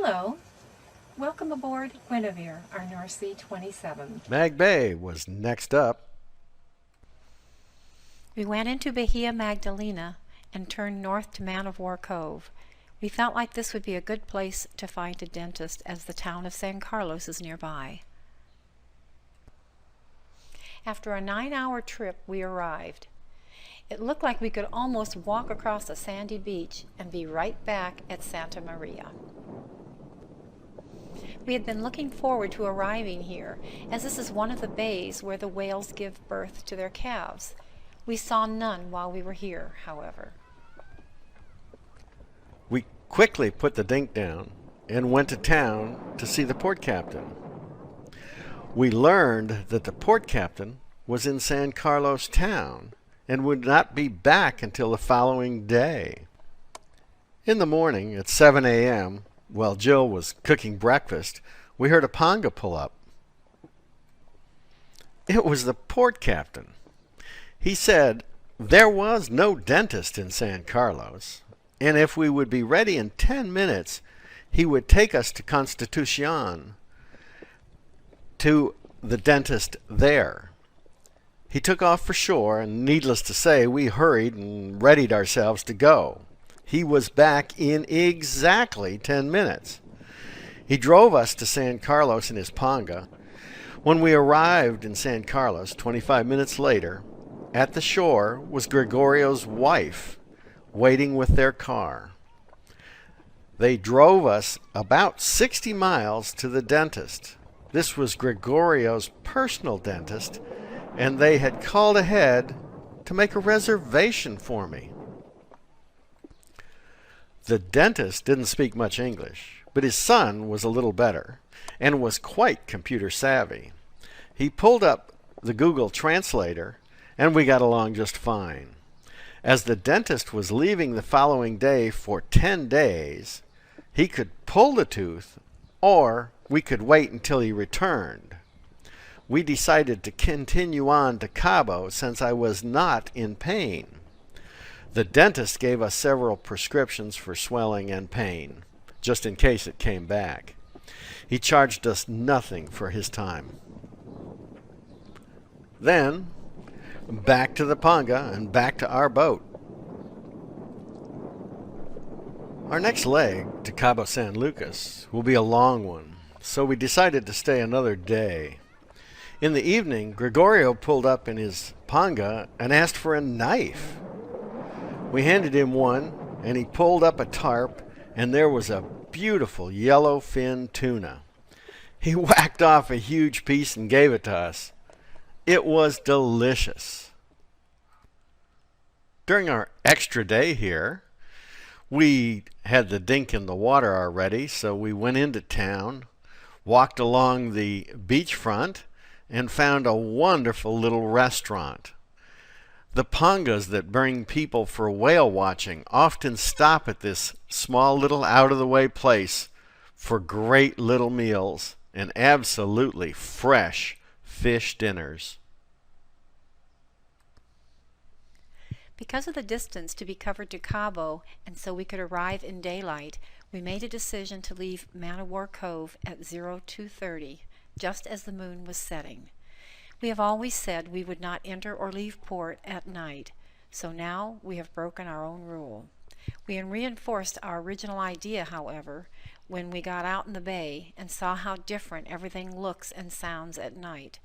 Hello. Welcome aboard Guenevere, our North Sea 27. Mag Bay was next up. We went into Bahia Magdalena and turned north to Man of War Cove. We felt like this would be a good place to find a dentist as the town of San Carlos is nearby. After a 9-hour trip, we arrived. It looked like we could almost walk across a sandy beach and be right back at Santa Maria. We had been looking forward to arriving here, as this is one of the bays where the whales give birth to their calves. We saw none while we were here, however. We quickly put the dink down and went to town to see the port captain. We learned that the port captain was in San Carlos town and would not be back until the following day. In the morning at 7 a.m., while Jill was cooking breakfast, we heard a panga pull up. It was the port captain. He said there was no dentist in San Carlos, and if we would be ready in 10 minutes, he would take us to Constitucion, to the dentist there. He took off for shore, and needless to say, we hurried and readied ourselves to go. He was back in exactly 10 minutes. He drove us to San Carlos in his panga. When we arrived in San Carlos 25 minutes later, at the shore was Gregorio's wife waiting with their car. They drove us about 60 miles to the dentist. This was Gregorio's personal dentist, and they had called ahead to make a reservation for me. The dentist didn't speak much English, but his son was a little better and was quite computer savvy. He pulled up the Google translator, and we got along just fine. As the dentist was leaving the following day for 10 days, he could pull the tooth, or we could wait until he returned. We decided to continue on to Cabo since I was not in pain. The dentist gave us several prescriptions for swelling and pain, just in case it came back. He charged us nothing for his time. Then, back to the panga and back to our boat. Our next leg to Cabo San Lucas will be a long one, so we decided to stay another day. In the evening, Gregorio pulled up in his panga and asked for a knife. We handed him one, and he pulled up a tarp, and there was a beautiful yellow-fin tuna. He whacked off a huge piece and gave it to us. It was delicious. During our extra day here, we had the dink in the water already, so we went into town, walked along the beachfront, and found a wonderful little restaurant. The pangas that bring people for whale watching often stop at this small little out-of-the-way place for great little meals and absolutely fresh fish dinners. Because of the distance to be covered to Cabo, and so we could arrive in daylight, we made a decision to leave Man of War Cove at 02:30, just as the moon was setting. We have always said we would not enter or leave port at night, so now we have broken our own rule. We reinforced our original idea, however, when we got out in the bay and saw how different everything looks and sounds at night.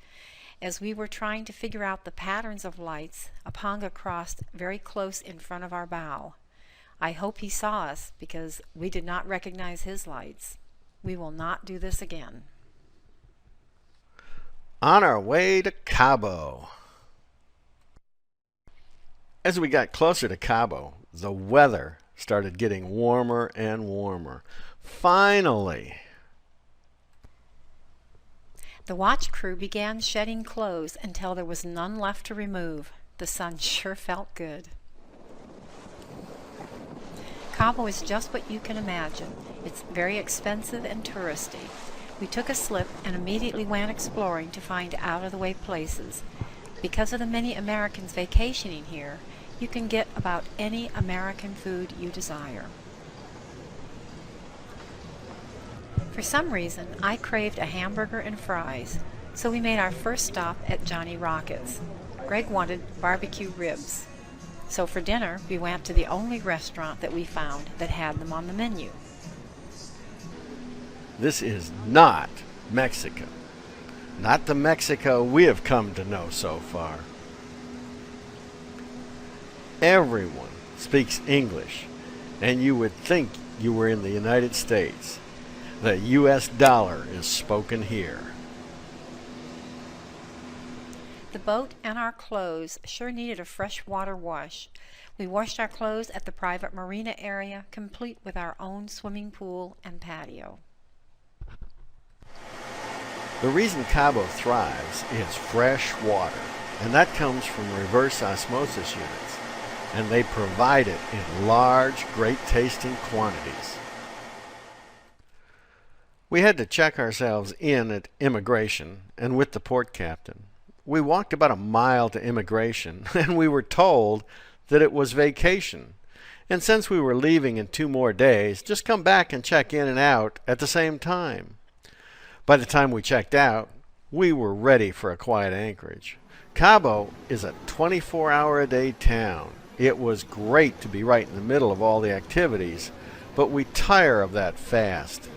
As we were trying to figure out the patterns of lights, a panga crossed very close in front of our bow. I hope he saw us because we did not recognize his lights. We will not do this again. On our way to Cabo. As we got closer to Cabo, the weather started getting warmer and warmer. Finally! The watch crew began shedding clothes until there was none left to remove. The sun sure felt good. Cabo is just what you can imagine. It's very expensive and touristy. We took a slip and immediately went exploring to find out-of-the-way places. Because of the many Americans vacationing here, you can get about any American food you desire. For some reason, I craved a hamburger and fries, so we made our first stop at Johnny Rockets. Greg wanted barbecue ribs. So for dinner, we went to the only restaurant that we found that had them on the menu. This is not Mexico. Not the Mexico we have come to know so far. Everyone speaks English, and you would think you were in the United States. The U.S. dollar is spoken here. The boat and our clothes sure needed a fresh water wash. We washed our clothes at the private marina area, complete with our own swimming pool and patio. The reason Cabo thrives is fresh water, and that comes from reverse osmosis units, and they provide it in large, great-tasting quantities. We had to check ourselves in at immigration and with the port captain. We walked about a mile to immigration, and we were told that it was vacation. And since we were leaving in 2 more days, just come back and check in and out at the same time. By the time we checked out, we were ready for a quiet anchorage. Cabo is a 24-hour-a-day town. It was great to be right in the middle of all the activities, but we tire of that fast.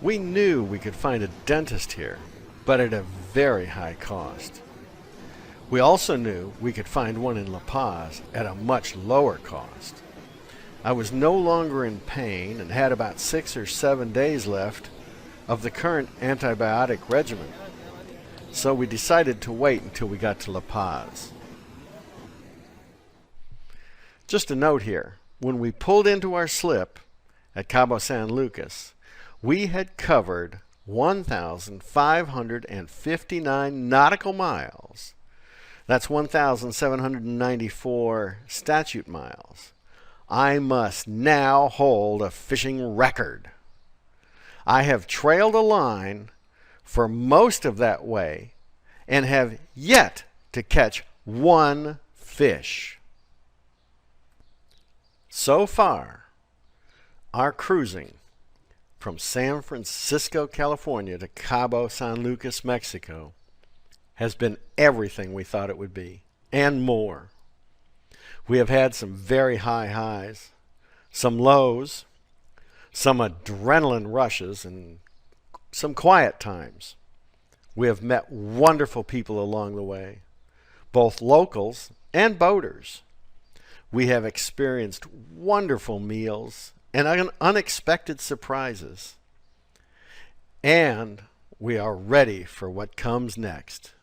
We knew we could find a dentist here, but at a very high cost. We also knew we could find one in La Paz at a much lower cost. I was no longer in pain and had about 6 or 7 days left of the current antibiotic regimen, so we decided to wait until we got to La Paz. Just a note here, when we pulled into our slip at Cabo San Lucas, we had covered 1,559 nautical miles. That's 1,794 statute miles. I must now hold a fishing record. I have trailed a line for most of that way and have yet to catch one fish. So far, our cruising from San Francisco, California to Cabo San Lucas, Mexico has been everything we thought it would be, and more. We have had some very high highs, some lows, some adrenaline rushes, and some quiet times. We have met wonderful people along the way, both locals and boaters. We have experienced wonderful meals and unexpected surprises. And we are ready for what comes next.